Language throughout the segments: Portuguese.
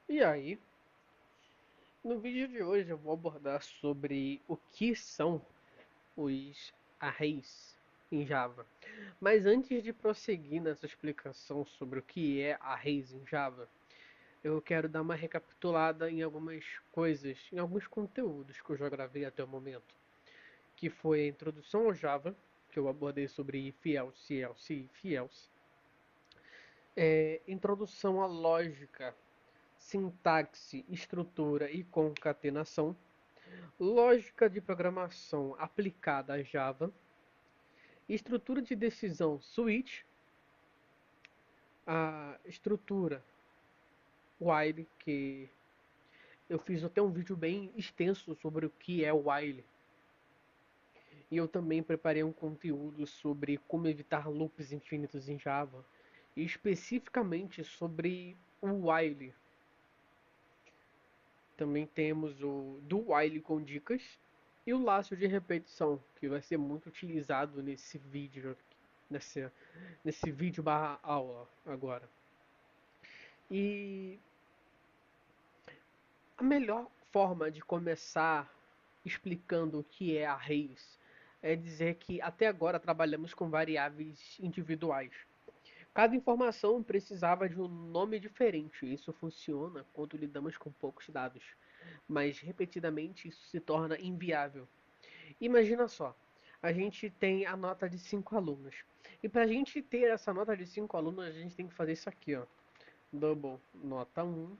E aí, no vídeo de hoje eu vou abordar sobre o que são os arrays em Java. Mas antes de prosseguir nessa explicação sobre o que é arrays em Java, eu quero dar uma recapitulada em algumas coisas, em alguns conteúdos que eu já gravei até o momento, que foi a introdução ao Java, que eu abordei sobre if, else, else e if else, introdução à lógica, sintaxe, estrutura e concatenação, lógica de programação aplicada a Java, estrutura de decisão switch, a estrutura while, que eu fiz até um vídeo bem extenso sobre o que é while. E eu também preparei um conteúdo sobre como evitar loops infinitos em Java, e especificamente sobre o while. Também temos o do while com dicas e o laço de repetição, que vai ser muito utilizado nesse vídeo, nesse, nesse vídeo barra aula agora. E a melhor forma de começar explicando o que é arrays é dizer que até agora trabalhamos com variáveis individuais. Cada informação precisava de um nome diferente. Isso funciona quando lidamos com poucos dados, mas repetidamente isso se torna inviável. Imagina só, a gente tem a nota de 5 alunos. E para a gente ter essa nota de 5 alunos, a gente tem que fazer isso aqui, ó. Double nota 1,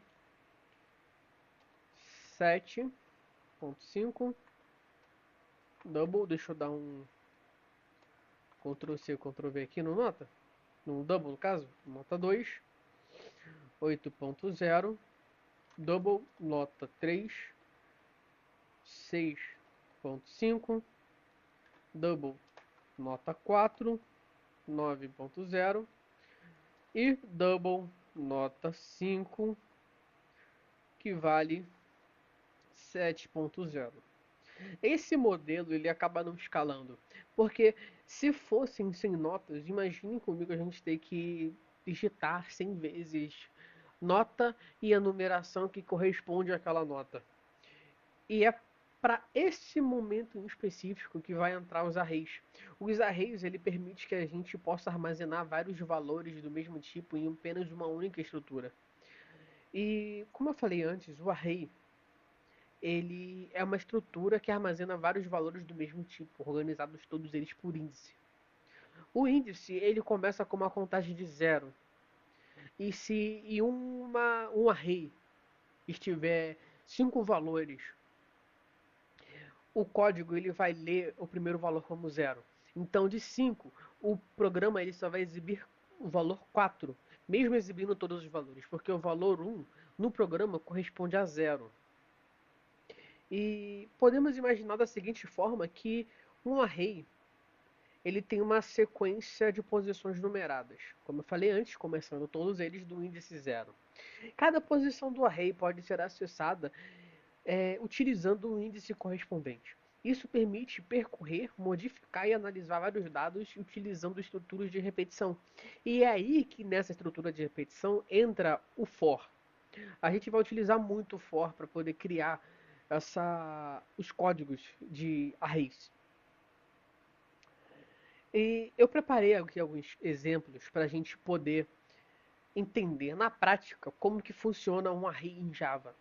7.5, double, deixa eu dar um Ctrl C, Ctrl V aqui no nota, no double no caso, nota 2, 8.0, double nota 3, 6.5, double nota 4, 9.0 e double nota 5, que vale 7.0. Esse modelo ele acaba não escalando, porque se fossem 100 notas, imagine comigo a gente ter que digitar 100 vezes nota e a numeração que corresponde àquela nota. E é para esse momento em específico que vai entrar os arrays. Os arrays ele permite que a gente possa armazenar vários valores do mesmo tipo em apenas uma única estrutura. E como eu falei antes, o array ele é uma estrutura que armazena vários valores do mesmo tipo, organizados todos eles por índice. O índice ele começa com uma contagem de zero. E se em um array estiver 5 valores, o código ele vai ler o primeiro valor como zero. Então, de 5, o programa ele só vai exibir o valor 4, mesmo exibindo todos os valores, porque o valor 1 no programa corresponde a zero. E podemos imaginar da seguinte forma que um array ele tem uma sequência de posições numeradas, como eu falei antes, começando todos eles do índice zero. Cada posição do array pode ser acessada utilizando o índice correspondente. Isso permite percorrer, modificar e analisar vários dados utilizando estruturas de repetição. E é aí que nessa estrutura de repetição entra o for. A gente vai utilizar muito o for para poder criar os códigos de arrays. E eu preparei aqui alguns exemplos para a gente poder entender na prática como que funciona um array em Java.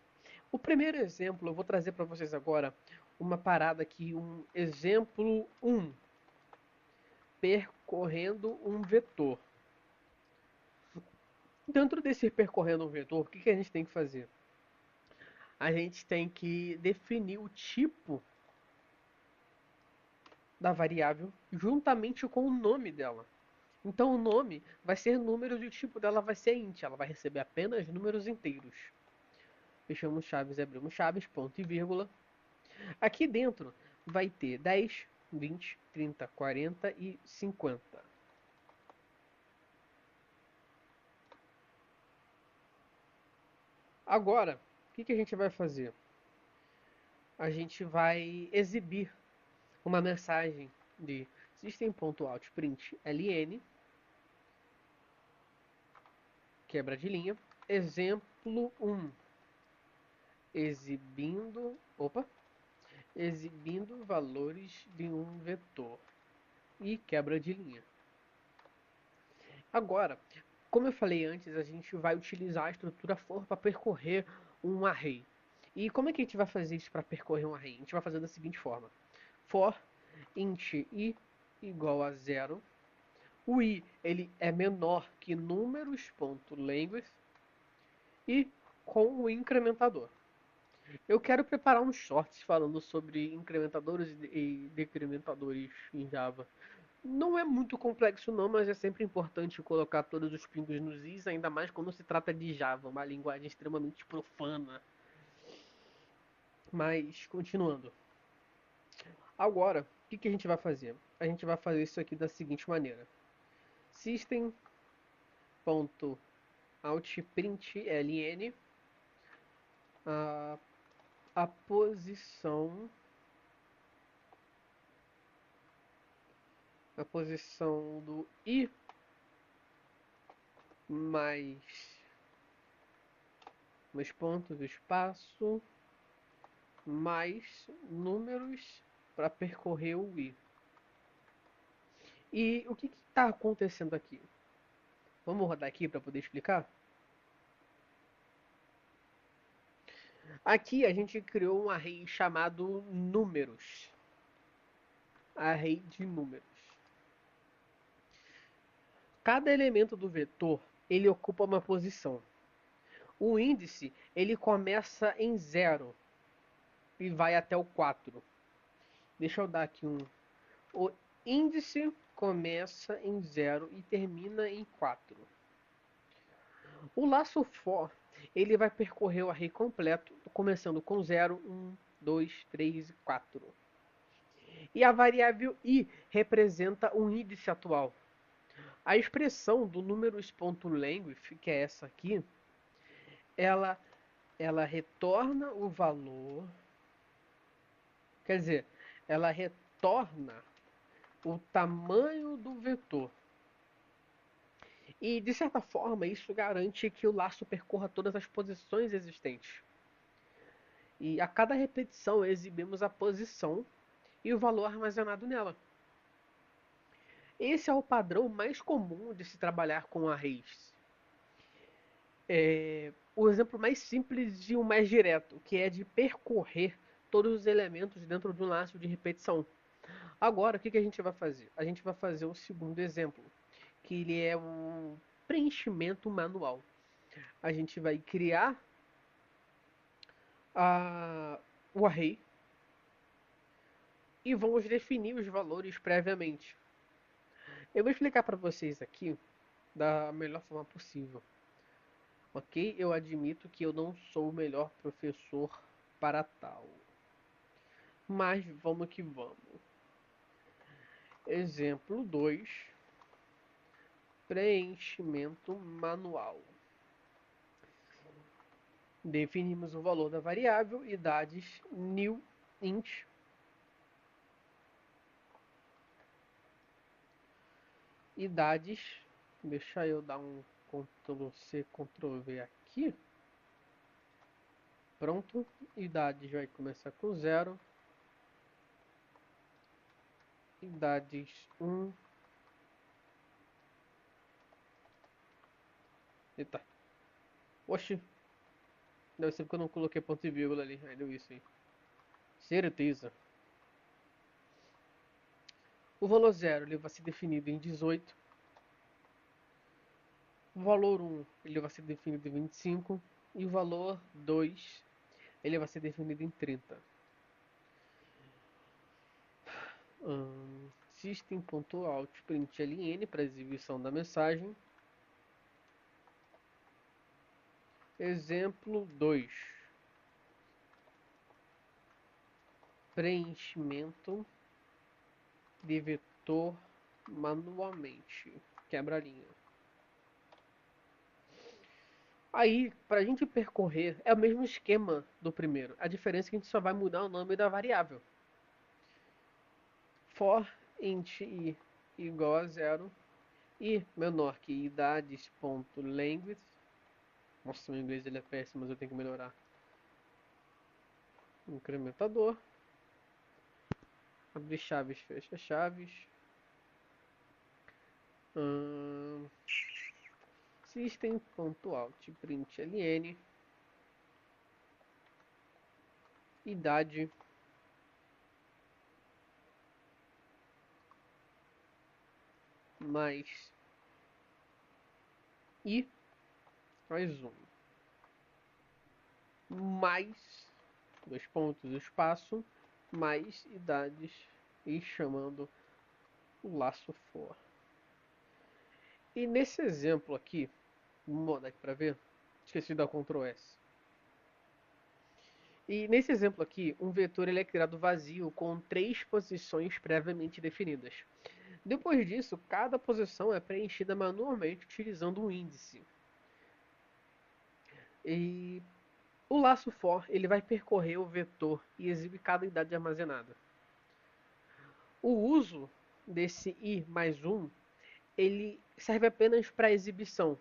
O primeiro exemplo, eu vou trazer para vocês agora uma parada aqui, um exemplo 1, percorrendo um vetor. Dentro desse percorrendo um vetor, o que, que a gente tem que fazer? A gente tem que definir o tipo da variável juntamente com o nome dela. Então o nome vai ser números e o tipo dela vai ser int, ela vai receber apenas números inteiros. Fechamos chaves, abrimos chaves, ponto e vírgula. Aqui dentro vai ter 10, 20, 30, 40 e 50. Agora, o que, que a gente vai fazer? A gente vai exibir uma mensagem de system.out.println, quebra de linha, exemplo 1. exibindo valores de um vetor e quebra de linha. Agora, como eu falei antes, a gente vai utilizar a estrutura for para percorrer um array. E como é que a gente vai fazer isso para percorrer um array? A gente vai fazer da seguinte forma: for int i igual a zero. O i ele é menor que números.length e com o incrementador. Eu quero preparar uns shorts falando sobre incrementadores e decrementadores em Java. Não é muito complexo não, mas é sempre importante colocar todos os pingos nos is, ainda mais quando se trata de Java, uma linguagem extremamente profana. Mas, continuando. Agora, o que a gente vai fazer? A gente vai fazer isso aqui da seguinte maneira. System.out.println a, a posição do i mais meus pontos, espaço, mais números para percorrer o i. E o que está acontecendo aqui? Vamos rodar aqui para poder explicar? Aqui a gente criou um array chamado números. Array de números. Cada elemento do vetor, ele ocupa uma posição. O índice, ele começa em 0 e vai até o 4. Deixa eu dar aqui um. O índice começa em 0 e termina em 4. O laço for, ele vai percorrer o array completo, começando com 0, 1, 2, 3 e 4. E a variável i representa o índice atual. A expressão do números.length, que é essa aqui, ela, ela retorna o valor, quer dizer, ela retorna o tamanho do vetor. E, de certa forma, isso garante que o laço percorra todas as posições existentes. E a cada repetição exibimos a posição e o valor armazenado nela. Esse é o padrão mais comum de se trabalhar com arrays. O exemplo mais simples e o mais direto, que é de percorrer todos os elementos dentro de um laço de repetição. Agora, o que a gente vai fazer? A gente vai fazer o segundo exemplo, que ele é um preenchimento manual. A gente vai criar o array e vamos definir os valores previamente. Eu vou explicar para vocês aqui da melhor forma possível. Ok? Eu admito que eu não sou o melhor professor para tal. Mas vamos que vamos. Exemplo 2. Preenchimento manual. Definimos o valor da variável idades new int idades. Deixa eu dar um Ctrl C, Ctrl V aqui. Pronto, idades vai começar com 0. Idades 1. Eita. Oxi. Deve ser porque eu não coloquei ponto e vírgula ali. Aí deu isso aí. Certeza. O valor 0 ele vai ser definido em 18. O valor 1 ele vai ser definido em 25. E o valor 2 ele vai ser definido em 30. System.out.println para exibição da mensagem. Exemplo 2. Preenchimento de vetor manualmente. Quebra-linha. Aí, para a gente percorrer, é o mesmo esquema do primeiro. A diferença é que a gente só vai mudar o nome da variável. For int i igual a 0 e menor que idades.length. Nossa, o inglês ele é péssimo, mas eu tenho que melhorar. incrementador, abre chaves, fecha chaves, system.out, println, idade, mais i, mais mais, dois pontos, espaço, mais idades, e chamando o laço for. E nesse exemplo aqui, vamos mudar aqui para ver, esqueci de dar Ctrl S. E nesse exemplo aqui, um vetor ele é criado vazio com 3 posições previamente definidas. Depois disso, cada posição é preenchida manualmente utilizando um índice. E o laço for ele vai percorrer o vetor e exibe cada idade armazenada. O uso desse i mais 1 ele serve apenas para exibição.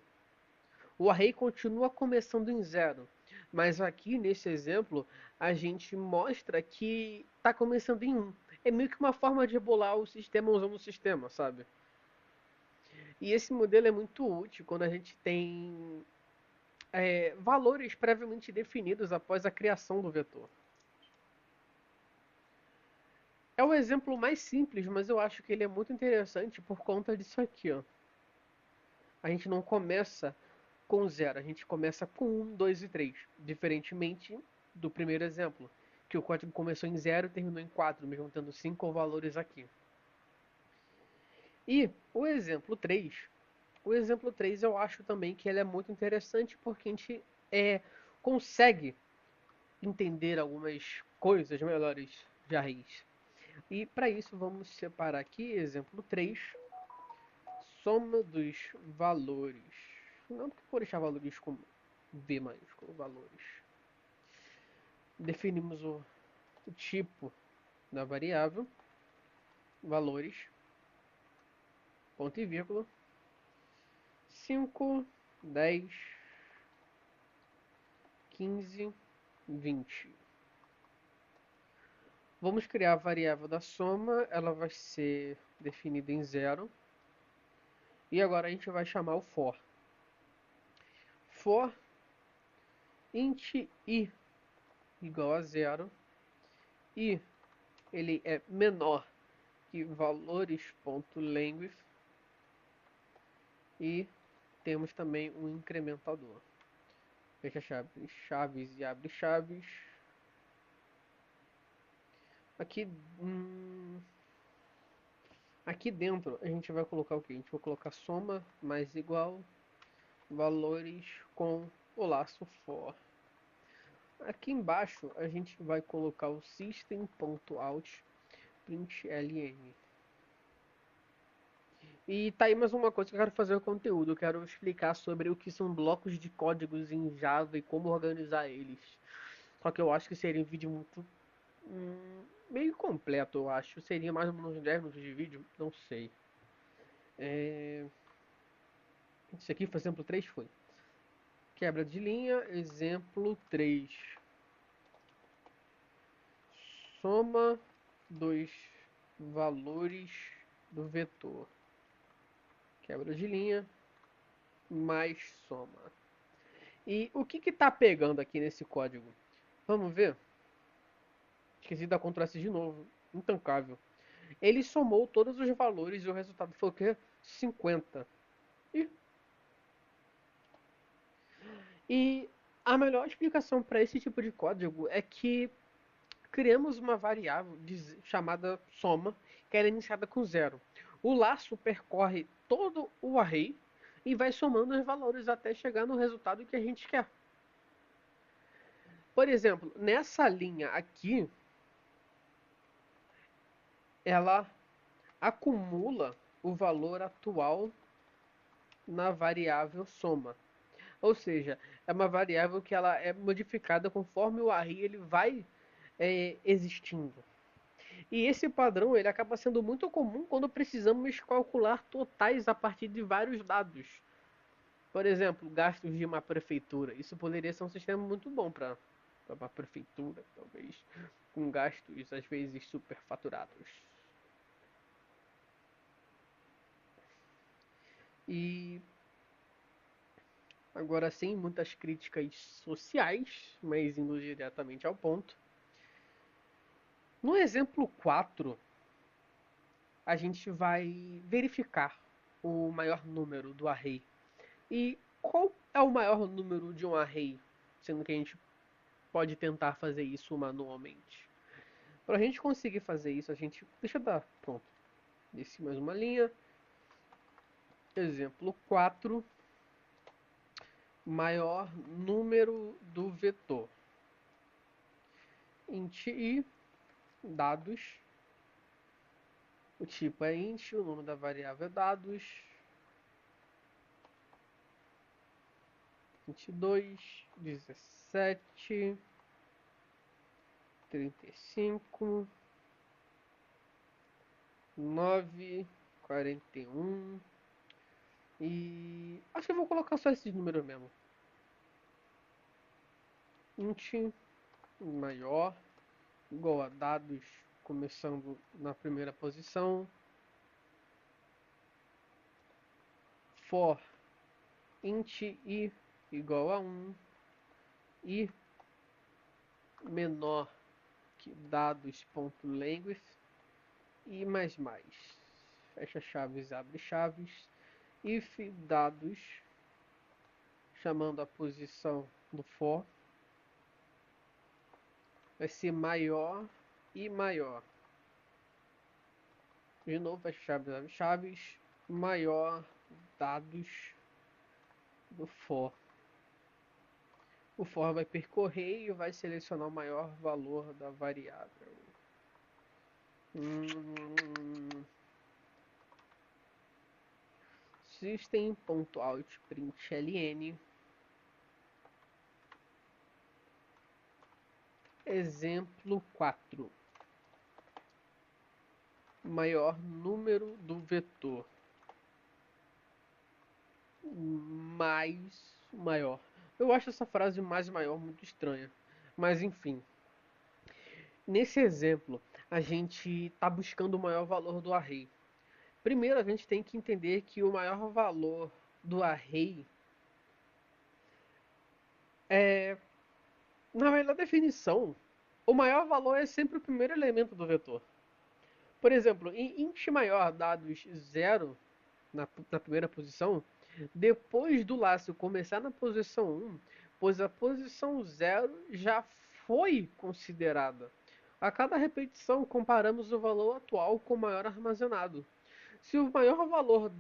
O array continua começando em 0, mas aqui nesse exemplo a gente mostra que está começando em 1. É meio que uma forma de rebolar o sistema usando o sistema, sabe? E esse modelo é muito útil quando a gente tem valores previamente definidos após a criação do vetor. É o exemplo mais simples, mas eu acho que ele é muito interessante por conta disso aqui, ó. A gente não começa com 0, a gente começa com 1, 2 e 3, diferentemente do primeiro exemplo, que o código começou em 0 e terminou em 4, mesmo tendo 5 valores aqui. E o exemplo 3 eu acho também que ele é muito interessante porque a gente consegue entender algumas coisas melhores de arrays. E para isso vamos separar aqui, exemplo 3, soma dos valores. Não porque vou deixar valores com V maiúsculo, valores. Definimos o tipo da variável, valores, ponto e vírgula, 5, 10, 15, 20. Vamos criar a variável da soma, ela vai ser definida em 0. E agora a gente vai chamar o for. For int i igual a 0 e ele é menor que valores.length e temos também um incrementador. Fecha chaves, chaves e abre chaves. Aqui, aqui dentro a gente vai colocar o que? A gente vai colocar soma mais igual valores com o laço for. Aqui embaixo a gente vai colocar o system.out println. E tá aí mais uma coisa que eu quero fazer o conteúdo. Eu quero explicar sobre o que são blocos de códigos em Java e como organizar eles. Só que eu acho que seria um vídeo muito meio completo, eu acho. Seria mais ou menos 10 minutos de vídeo, não sei. Isso aqui, por exemplo, 3 foi. Quebra de linha, exemplo 3. Soma dos valores do vetor. Quebra de linha, mais soma. E o que está pegando aqui nesse código? Vamos ver? Esqueci da Ctrl S de novo. Intancável. Ele somou todos os valores e o resultado foi o quê? 50. E a melhor explicação para esse tipo de código é que criamos uma variável chamada soma, que era iniciada com 0. O laço percorre todo o array e vai somando os valores até chegar no resultado que a gente quer. Por exemplo, nessa linha aqui, ela acumula o valor atual na variável soma. Ou seja, é uma variável que ela é modificada conforme o array ele vai existindo. E esse padrão ele acaba sendo muito comum quando precisamos calcular totais a partir de vários dados. Por exemplo, gastos de uma prefeitura. Isso poderia ser um sistema muito bom para para uma prefeitura, talvez, com gastos às vezes superfaturados. E agora, sem muitas críticas sociais, mas indo diretamente ao ponto. No exemplo 4, a gente vai verificar o maior número do array. E qual é o maior número de um array? Sendo que a gente pode tentar fazer isso manualmente. Para a gente conseguir fazer isso, a gente... Deixa eu dar... Pronto. Desci mais uma linha. Exemplo 4. Maior número do vetor. Int i, dados. O tipo é int, o nome da variável é dados. 22, 17, 35, 9, 41. E acho que eu vou colocar só esses números mesmo. Int maior igual a dados começando na primeira posição. For int i igual a 1 e menor que dados.length e mais. Fecha chaves, abre chaves. If dados, chamando a posição do for, vai ser maior e maior. De novo, fecha chaves, abre chaves, maior dados do for. O for vai percorrer e vai selecionar o maior valor da variável. System.out.println. Exemplo 4. Maior número do vetor. Mais maior. Eu acho essa frase mais maior muito estranha. Mas enfim. Nesse exemplo, a gente está buscando o maior valor do array. Primeiro, a gente tem que entender que o maior valor do array é, na verdade, definição, o maior valor é sempre o primeiro elemento do vetor. Por exemplo, em int maior dados 0 na primeira posição, depois do laço começar na posição 1, pois a posição 0 já foi considerada. A cada repetição, comparamos o valor atual com o maior armazenado. Se o maior valor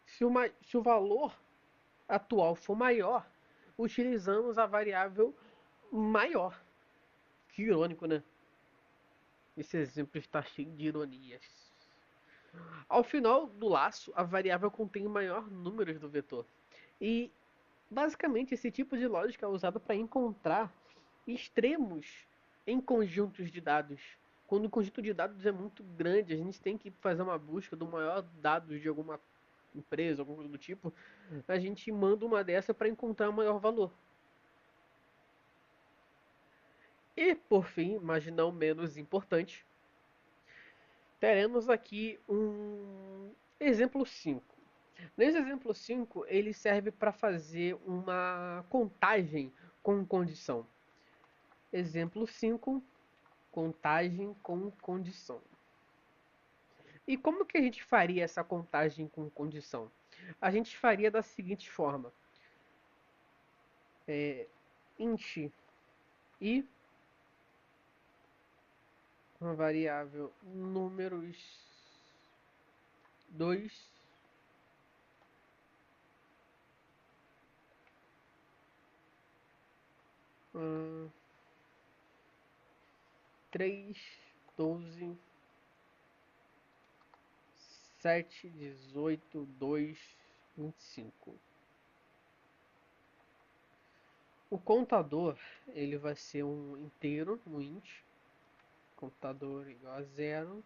se o valor atual for maior, utilizamos a variável maior. Que irônico, né? Esse exemplo está cheio de ironias. Ao final do laço, a variável contém o maior número do vetor. E, basicamente, esse tipo de lógica é usado para encontrar extremos em conjuntos de dados. Quando o conjunto de dados é muito grande, a gente tem que fazer uma busca do maior dados de alguma empresa, alguma coisa do tipo, a gente manda uma dessa para encontrar o maior valor. E, por fim, mas não menos importante, teremos aqui um exemplo 5. Nesse exemplo 5, ele serve para fazer uma contagem com condição. Exemplo 5, contagem com condição. E como que a gente faria essa contagem com condição? A gente faria da seguinte forma. Int i, uma variável números 2, 3, 12, 7, 18, 2, 25. O contador, ele vai ser um inteiro, um int, contador igual a 0,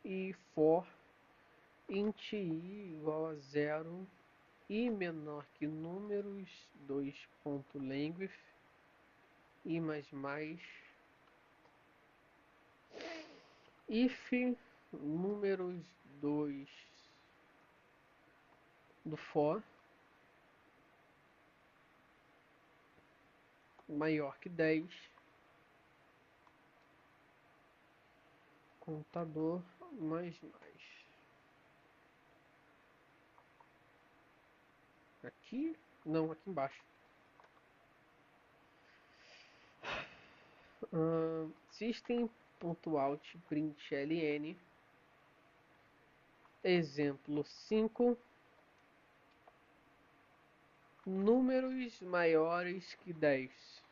e for int i igual a 0, i menor que números 2.length i mais if números 2 do for maior que 10, contador mais. Aqui? Não, aqui embaixo. System.out.println exemplo 5, números maiores que 10.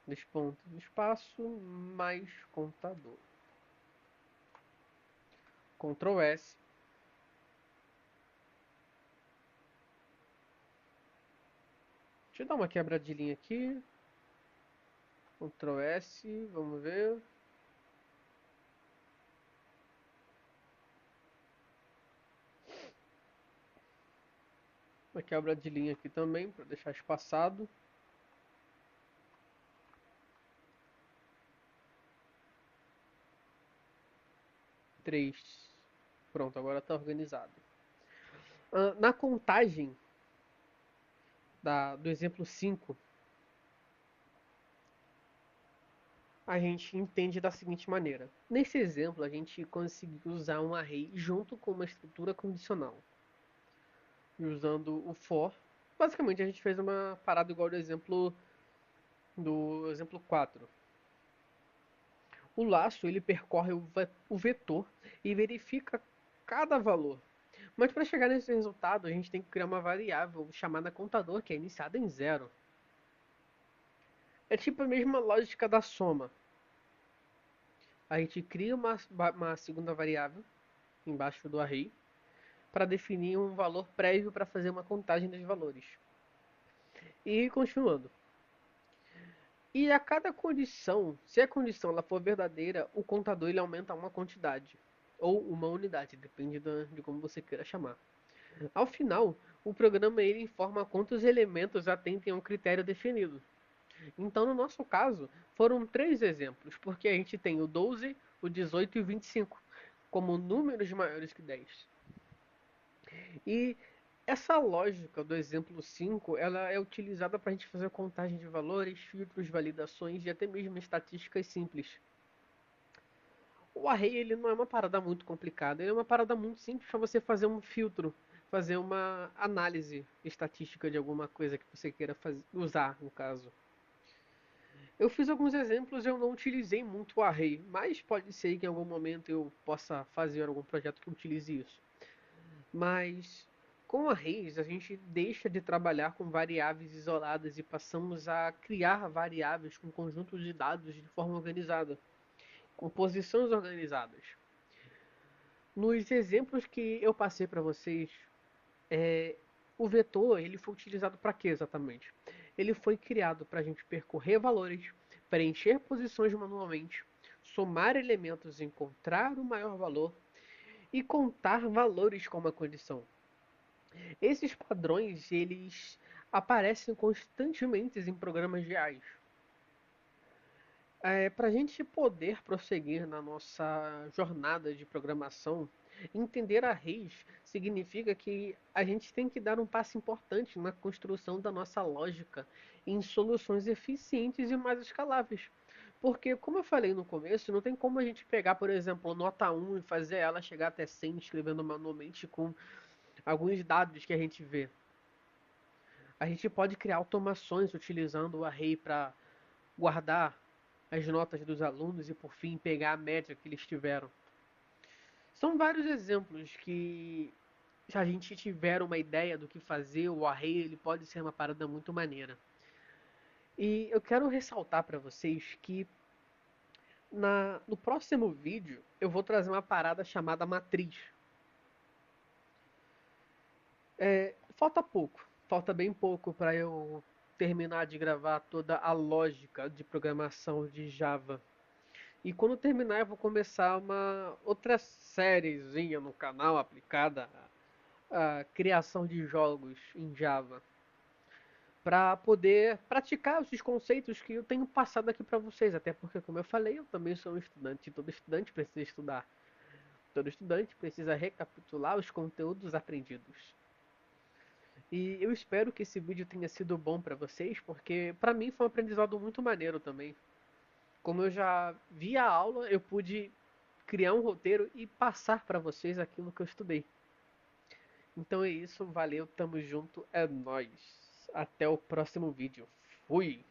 Dois pontos de espaço mais contador. Ctrl S. Deixa eu dar uma quebradinha aqui. Ctrl S, vamos ver. Uma quebradinha aqui também, para deixar espaçado. Três. Pronto, agora está organizado. Na contagem do exemplo 5, a gente entende da seguinte maneira. Nesse exemplo, a gente conseguiu usar um array junto com uma estrutura condicional. E usando o for, basicamente a gente fez uma parada igual do exemplo 4. O laço ele percorre o vetor e verifica cada valor. Mas para chegar nesse resultado, a gente tem que criar uma variável chamada contador, que é iniciada em 0. É tipo a mesma lógica da soma. A gente cria uma segunda variável embaixo do array para definir um valor prévio para fazer uma contagem dos valores. E continuando. E a cada condição, se a condição ela for verdadeira, o contador ele aumenta uma quantidade ou uma unidade, depende de como você queira chamar. Ao final, o programa ele informa quantos elementos atendem a um critério definido. Então, no nosso caso, foram 3 exemplos, porque a gente tem o 12, o 18 e o 25 como números maiores que 10. E essa lógica do exemplo 5, ela é utilizada para a gente fazer contagem de valores, filtros, validações e até mesmo estatísticas simples. O array ele não é uma parada muito complicada, ele é uma parada muito simples para você fazer um filtro, fazer uma análise estatística de alguma coisa que você queira usar, no caso. Eu fiz alguns exemplos, eu não utilizei muito o array, mas pode ser que em algum momento eu possa fazer algum projeto que utilize isso. Mas com arrays a gente deixa de trabalhar com variáveis isoladas e passamos a criar variáveis com conjuntos de dados de forma organizada, com posições organizadas. Nos exemplos que eu passei para vocês, o vetor ele foi utilizado para quê exatamente? Ele foi criado para a gente percorrer valores, preencher posições manualmente, somar elementos, encontrar o maior valor e contar valores com uma condição. Esses padrões eles aparecem constantemente em programas reais. Para a gente poder prosseguir na nossa jornada de programação, entender arrays significa que a gente tem que dar um passo importante na construção da nossa lógica em soluções eficientes e mais escaláveis. Porque, como eu falei no começo, não tem como a gente pegar, por exemplo, nota 1 e fazer ela chegar até 100 escrevendo manualmente com alguns dados que a gente vê. A gente pode criar automações utilizando o array para guardar as notas dos alunos e, por fim, pegar a média que eles tiveram. São vários exemplos que, se a gente tiver uma ideia do que fazer, o array ele pode ser uma parada muito maneira. E eu quero ressaltar para vocês que no próximo vídeo eu vou trazer uma parada chamada matriz. Falta pouco, falta bem pouco para eu terminar de gravar toda a lógica de programação de Java. E quando terminar, eu vou começar uma outra sériezinha no canal aplicada a criação de jogos em Java, para poder praticar esses conceitos que eu tenho passado aqui para vocês, até porque, como eu falei, eu também sou um estudante, e todo estudante precisa estudar. Todo estudante precisa recapitular os conteúdos aprendidos. E eu espero que esse vídeo tenha sido bom para vocês, porque para mim foi um aprendizado muito maneiro também. Como eu já vi a aula, eu pude criar um roteiro e passar para vocês aquilo que eu estudei. Então é isso, valeu, tamo junto, é nóis. Até o próximo vídeo. Fui!